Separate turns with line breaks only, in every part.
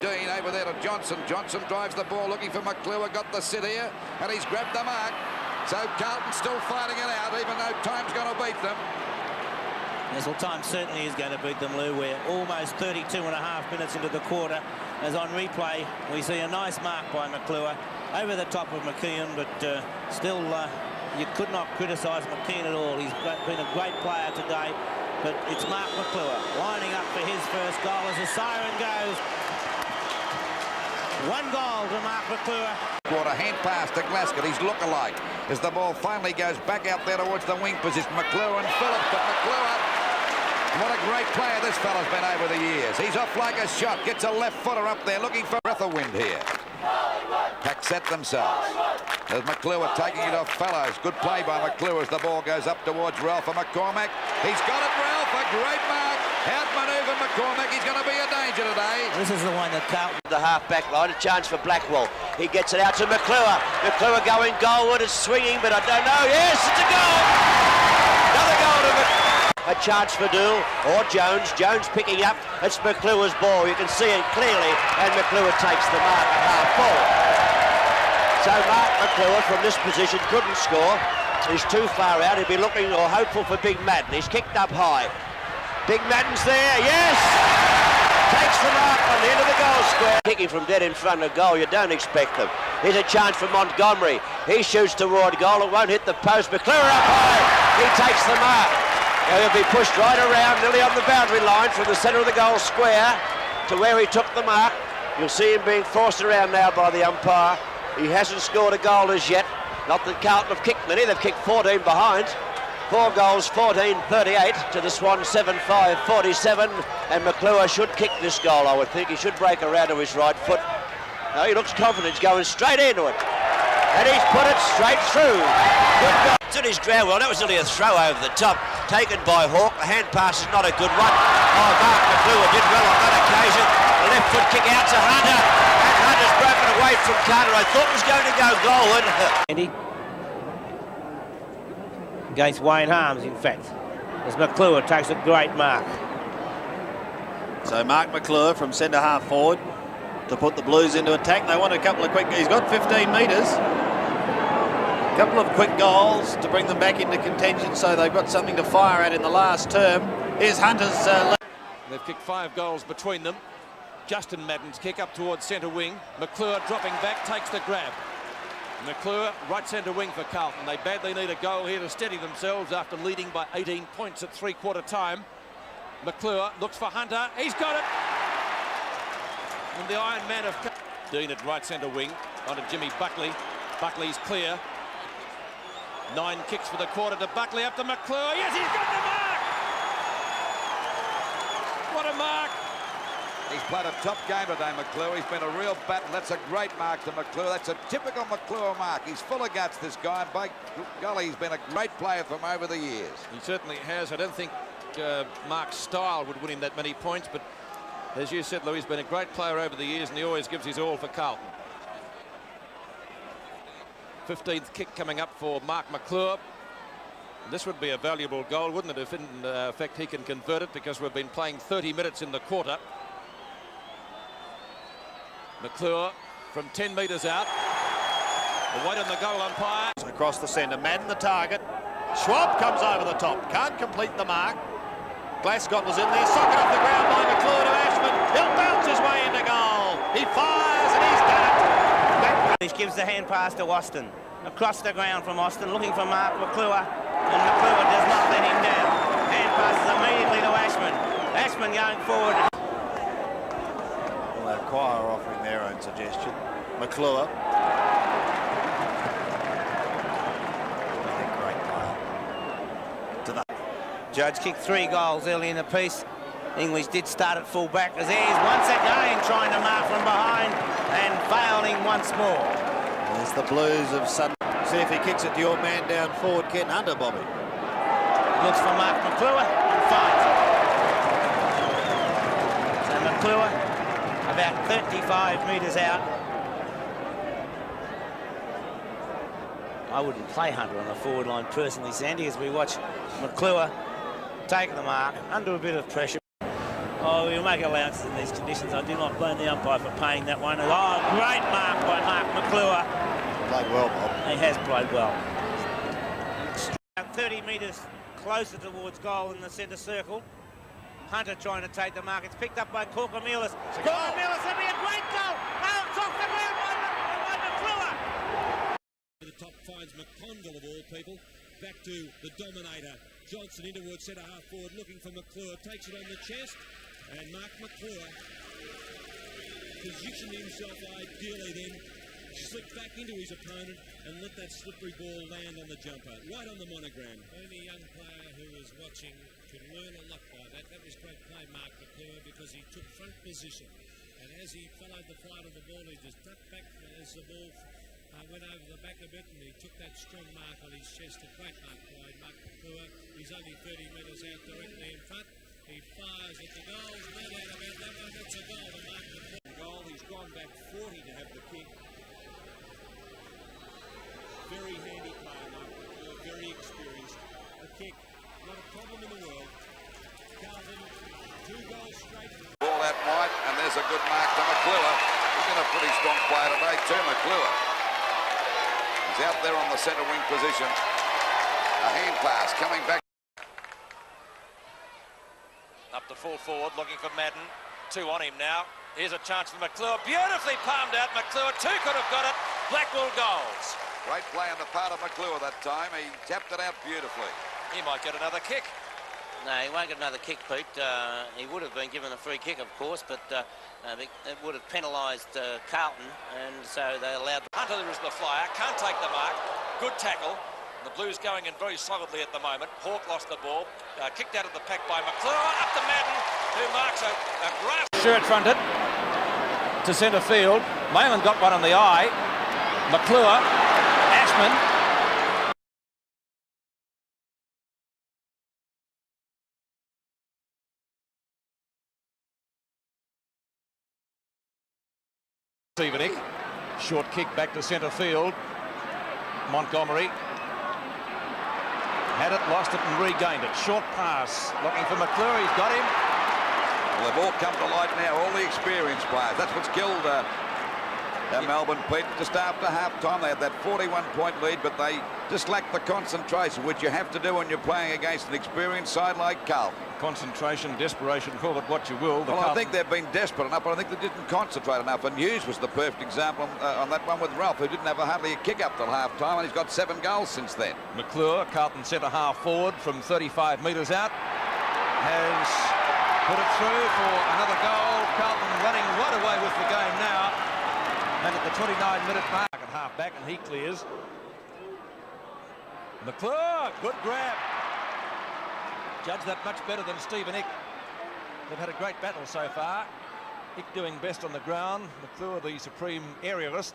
Dean over there to Johnson. Johnson drives the ball looking for Maclure. Got the sit here and he's grabbed the mark. So Carlton still fighting it out even though time's going to beat them.
Yes, well, time certainly is going to beat them, Lou. We're almost 32.5 minutes into the quarter. As on replay, we see a nice mark by Maclure over the top of McKeon, but still you could not criticise McKeon at all. He's been a great player today, but it's Mark Maclure lining up for his first goal as the siren goes. One goal to Mark Maclure.
Quarter hand pass to Glasgow, his look-alike, as the ball finally goes back out there towards the wing position. Maclure and Phillips, but Maclure, what a great player this fella's been over the years. He's off like a shot, gets a left footer up there, looking for breath of wind here. Pack set themselves. There's Maclure taking it off Fellows. Good play by Maclure as the ball goes up towards Ralph and McCormack. He's got it, Ralph, a great mark. Outmanoeuvred McCormack, he's going to be a danger today.
This is the one that Carlton...
The half-back line, a chance for Blackwell. He gets it out to Maclure. Maclure going goalward, it's swinging, but I don't know. Yes, it's a goal! Another goal to Maclure. A chance for Dool or Jones. Jones picking up. It's Maclure's ball. You can see it clearly, and Maclure takes the mark at half-full. So Mark Maclure from this position couldn't score. He's too far out. He'll be looking or hopeful for Big Madden. He's kicked up high. Big Madden's there, yes! Takes the mark on the end of the goal square. Kicking from dead in front of goal, you don't expect them. Here's a chance for Montgomery. He shoots toward goal, it won't hit the post. Maclure up high, he takes the mark. Now he'll be pushed right around, nearly on the boundary line from the centre of the goal square to where he took the mark. You'll see him being forced around now by the umpire. He hasn't scored a goal as yet. Not that Carlton have kicked many, they've kicked 14 behind. 4 goals, 14-38 to the Swan, 7-5-47, and Maclure should kick this goal, I would think. He should break around to his right foot. No, he looks confident, he's going straight into it. And he's put it straight through. Good goal. It's in his ground. Well, that was only a throw over the top, taken by Hawke. The hand pass is not a good one. Oh, Mark Maclure did well on that occasion. The left foot kick out to Hunter, and Hunter's broken away from Carter. I thought was going to go goalward.
Andy? Against Wayne Harms, in fact, as Maclure takes a great mark.
So Mark Maclure from centre half forward to put the Blues into attack. They want a couple of quick... He's got 15 metres. A couple of quick goals to bring them back into contention, so they've got something to fire at in the last term. Here's Hunter's...
They've kicked 5 goals between them. Justin Madden's kick up towards centre wing. Maclure dropping back, takes the grab. Maclure, right centre wing for Carlton. They badly need a goal here to steady themselves after leading by 18 points at three-quarter time. Maclure looks for Hunter. He's got it! And the Iron Man of... Dean at right centre wing. On to Jimmy Buckley. Buckley's clear. 9 kicks for the quarter to Buckley. Up to Maclure. Yes, he's got the mark! What a mark!
He's played a top game today, Maclure. He's been a real battle. That's a great mark to Maclure. That's a typical Maclure mark. He's full of guts, this guy. And by golly, he's been a great player from over the years.
He certainly has. I don't think Mark's style would win him that many points, but as you said, Lou, he's been a great player over the years, and he always gives his all for Carlton. 15th kick coming up for Mark Maclure. This would be a valuable goal, wouldn't it, if in fact he can convert it, because we've been playing 30 minutes in the quarter. Maclure from 10 metres out. The wait on the goal umpire.
Across the centre, Madden the target. Schwab comes over the top, can't complete the mark. Glasgow was in there, socket off the ground by Maclure to Ashman. He'll bounce his way into goal. He fires and he's done it.
He gives the hand pass to Austin. Across the ground from Austin, looking for Mark Maclure, and Maclure does not let him down. Hand passes immediately to Ashman. Ashman going forward.
Well, our choir are offering their own suggestion. Maclure. Great player. To the
Judge kicked 3 goals early in the piece. English did start at full back as he's once again trying to mark from behind and failing once more.
There's the Blues of Sudden. See if he kicks it to your man down forward, Ken Hunter, Bobby.
Looks for Mark Maclure and finds it. So Maclure about 35 metres out. I wouldn't play Hunter on the forward line personally, Sandy, as we watch Maclure take the mark under a bit of pressure. Oh, we'll make allowances in these conditions. I do not blame the umpire for paying that one. Oh, great mark by Mark Maclure.
Played well, Bob.
He has played well. 30 metres closer towards goal in the centre circle. Hunter trying to take the mark. It's picked up by Corker-Mealis. Corker-Mealis, that'll be a great goal. Oh, it's off the ground by Maclure.
The top finds McConville of all people. Back to the dominator. Johnson in towards centre half forward, looking for Maclure. Takes it on the chest, and Mark Maclure positioned himself ideally then, slipped back into his opponent and let that slippery ball land on the jumper, right on the monogram.
Any young player who is watching can learn a lot by that. That was great play, Mark Maclure, because he took front position, and as he followed the flight of the ball, he just ducked back as the ball went over the back a bit, and he took that strong mark on his chest. A great mark by Mark Maclure. He's only 30 metres out directly in front. He fires at the goals. No doubt about that one. That's a goal to Mark Maclure.
Goal. He's gone back 40 to have the kick. Very handy player, Mark Maclure. Very experienced. The kick, not a problem in the world. Carlton, 2 goals straight.
Ball out wide, and there's a good mark to Maclure. He's been a pretty strong player today too, Maclure. He's out there on the centre wing position. A hand pass coming back.
Up to full forward, looking for Madden. 2 on him now. Here's a chance for Maclure. Beautifully palmed out. Maclure, 2 could have got it. Blackwell goals.
Great play on the part of Maclure that time. He tapped it out beautifully.
He might get another kick.
No, he won't get another kick, Pete. He would have been given a free kick, of course, but it would have penalised Carlton, and so they allowed...
Hunter is the flyer, can't take the mark. Good tackle. The Blues going in very solidly at the moment. Hawke lost the ball. Kicked out of the pack by Maclure. Up to Madden, who marks a grass...
Shirt fronted to centre field. Mayland got one on the eye. Maclure, Ashman. Stevenik, short kick back to centre field. Montgomery had it, lost it and regained it. Short pass, looking for Maclure, he's got him.
Well, they've all come to light now, all the experienced players. That's what's killed Melbourne, Pete. Just after half-time, they had that 41-point lead, but they just lacked the concentration, which you have to do when you're playing against an experienced side like Carlton.
Concentration, desperation, call it what you will.
Well, I think they've been desperate enough, but I think they didn't concentrate enough. And Hughes was the perfect example on that one with Ralph, who didn't have hardly a kick up till half-time, and he's got 7 goals since then.
Maclure, Carlton centre half forward from 35 metres out, has put it through for another goal. Carlton running right away with the game now. And at the 29-minute mark at half-back, and he clears. Maclure, good grab. Judge that much better than Stephen Ick. They've had a great battle so far. Ick doing best on the ground. Maclure, the supreme aerialist,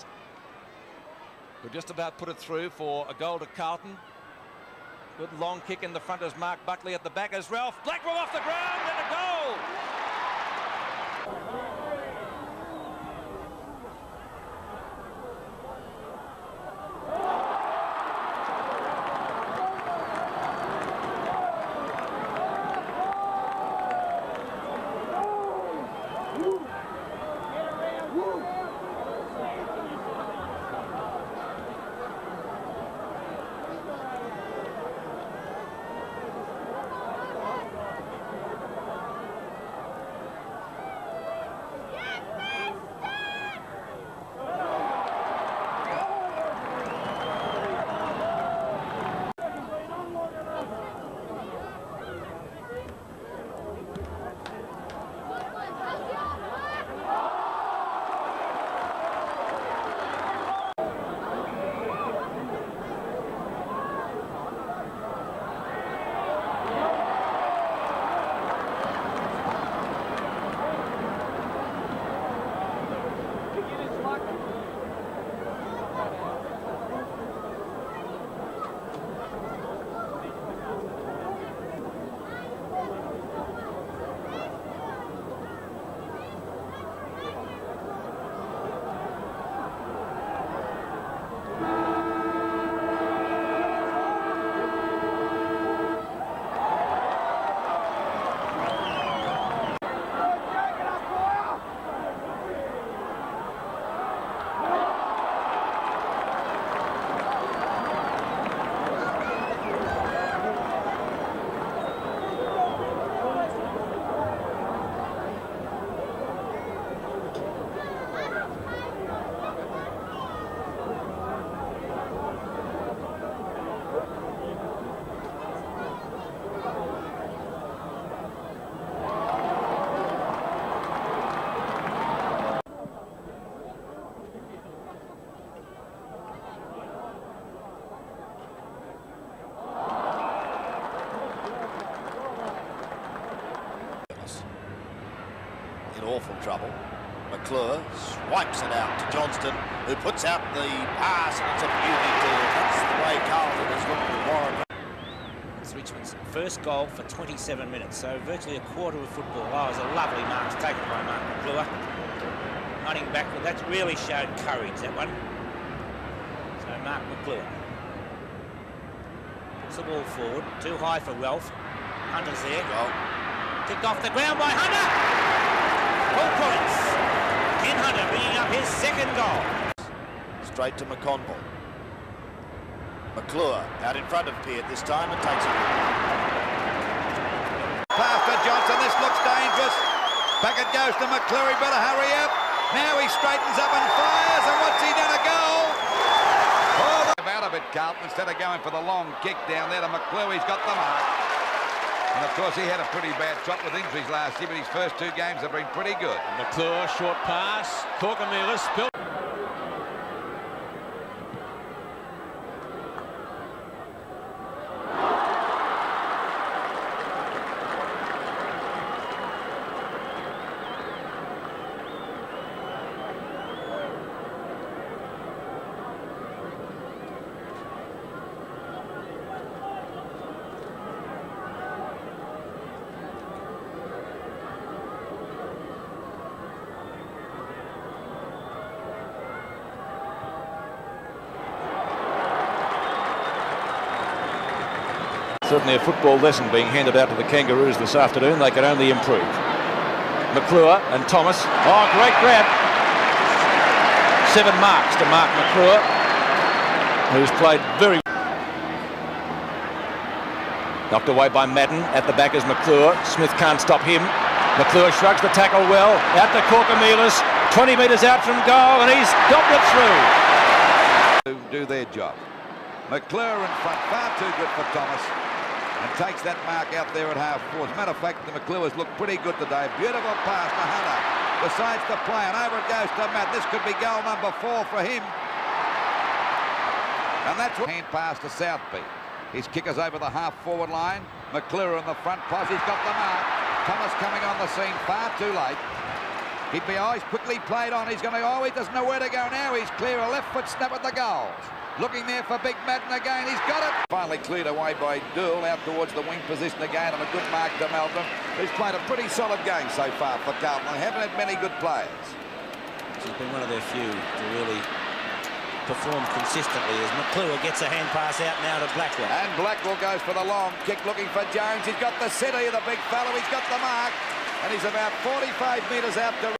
who just about put it through for a goal to Carlton. Good long kick in the front as Mark Buckley, at the back as Ralph Blackwell off the ground, and a goal.
in awful trouble. Maclure swipes it out to Johnston, who puts out the pass, and it's a beauty too. That's the way Carlton has looked at Warren.
It's Richmond's first goal for 27 minutes, so virtually a quarter of football. Oh, it was a lovely mark taken by Mark Maclure. Running backward, that's really showed courage, that one. So Mark Maclure puts the ball forward, too high for Ralph. Hunter's there. Kicked off the ground by Hunter. Full points. Ken Hunter bringing up his second goal.
Straight to McConville. Maclure out in front of Peart this time and takes it.
Pass to Johnson, this looks dangerous. Back it goes to Maclure, he better hurry up. Now he straightens up and fires, and what's he done? A goal? Oh, out of it, Carlton, instead of going for the long kick down there to Maclure, he's got the mark. And of course he had a pretty bad trot with injuries last year, but his first two games have been pretty good.
Maclure, short pass. Corkamila spilled. Certainly a football lesson being handed out to the Kangaroos this afternoon. They can only improve. Maclure and Thomas. Oh, great grab. 7 marks to Mark Maclure, who's played very well. Knocked away by Madden. At the back is Maclure. Smith can't stop him. Maclure shrugs the tackle well. Out to Corkamilas. 20 metres out from goal, and he's got it through.
Do their job. Maclure in front, far too good for Thomas. And takes that mark out there at half forward. As a matter of fact, the Maclure's looked pretty good today. Beautiful pass to Hunter. Decides to play, and over it goes to Matt. This could be goal number 4 for him. And that's what hand pass to Southby. His kicker's over the half-forward line. Maclure in the front post. He's got the mark. Thomas coming on the scene far too late. He'd be always quickly played on. He's going to, he doesn't know where to go now. He's clear, a left foot snap at the goals. Looking there for Big Madden again. He's got it. Finally cleared away by Dool out towards the wing position again, and a good mark to Melbourne, who's played a pretty solid game so far for Carlton. They haven't had many good players.
She's been one of their few to really perform consistently as Maclure gets a hand pass out now to Blackwell.
And Blackwell goes for the long kick looking for Jones. He's got the city, the big fellow. He's got the mark, and he's about 45 metres out to